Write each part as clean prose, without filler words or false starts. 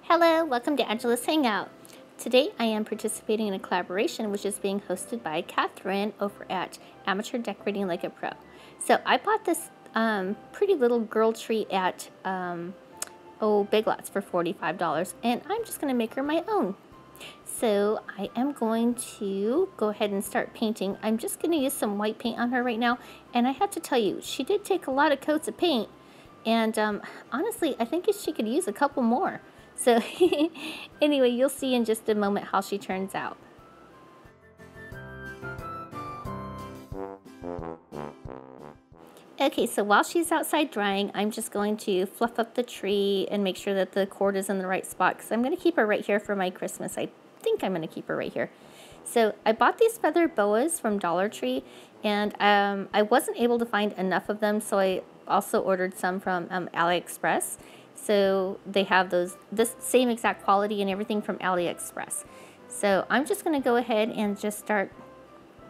Hello, welcome to Angela's Hangout. Today I am participating in a collaboration which is being hosted by Catherine over at Amateur Decorating Like a Pro. So I bought this pretty little girl tree at Big Lots for $45, and I'm just going to make her my own. So I am going to go ahead and start painting. I'm just going to use some white paint on her right now, and I have to tell you, she did take a lot of coats of paint, and honestly, I think she could use a couple more. So anyway, you'll see in just a moment how she turns out. Okay, so while she's outside drying, I'm just going to fluff up the tree and make sure that the cord is in the right spot, because I'm going to keep her right here for my Christmas. I think I'm going to keep her right here. So I bought these feather boas from Dollar Tree, and I wasn't able to find enough of them, so I also ordered some from AliExpress. So they have this same exact quality and everything from AliExpress. So I'm just going to go ahead and just start,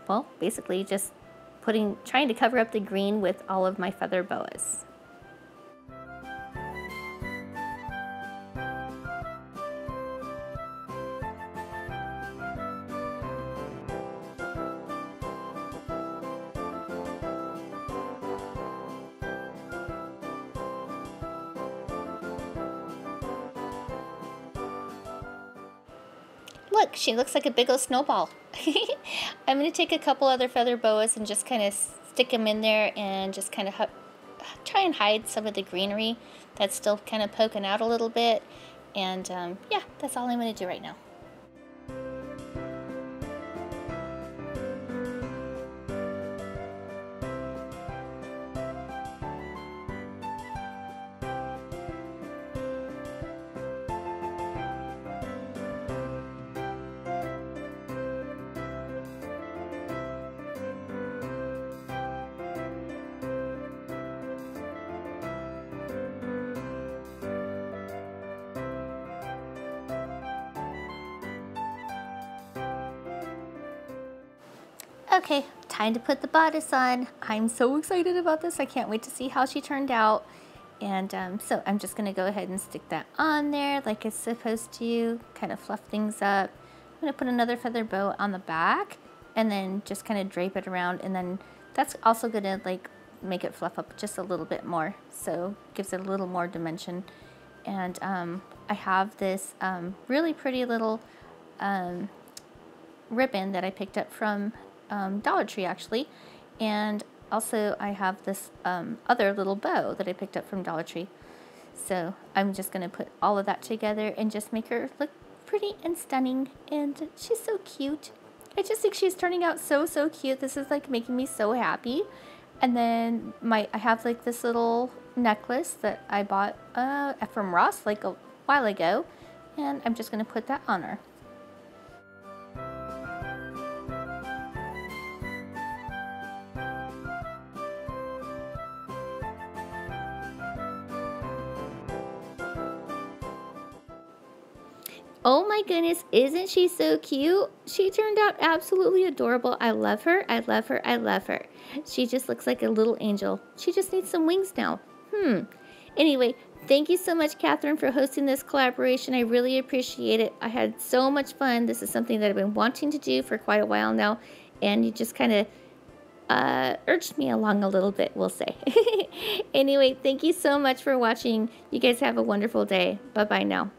well, basically just trying to cover up the green with all of my feather boas. Look, she looks like a big old snowball. I'm going to take a couple other feather boas and just kind of stick them in there and just kind of try and hide some of the greenery that's still kind of poking out a little bit. And yeah, that's all I'm going to do right now. Okay, time to put the bodice on. I'm so excited about this. I can't wait to see how she turned out. And so I'm just going to go ahead and stick that on there like it's supposed to, kind of fluff things up. I'm going to put another feather bow on the back and then just kind of drape it around. And then that's also going to like make it fluff up just a little bit more. So gives it a little more dimension. And I have this really pretty little ribbon that I picked up from Dollar Tree actually, and also I have this other little bow that I picked up from Dollar Tree. So I'm just going to put all of that together and just make her look pretty and stunning, and she's so cute. I just think she's turning out so cute. This is like making me so happy. And then I have like this little necklace that I bought from Ross like a while ago, and I'm just going to put that on her. Oh my goodness, isn't she so cute? She turned out absolutely adorable. I love her, I love her, I love her. She just looks like a little angel. She just needs some wings now. Anyway, thank you so much, Catherine, for hosting this collaboration. I really appreciate it. I had so much fun. This is something that I've been wanting to do for quite a while now, and you just kind of urged me along a little bit, we'll say. Anyway, thank you so much for watching. You guys have a wonderful day. Bye-bye now.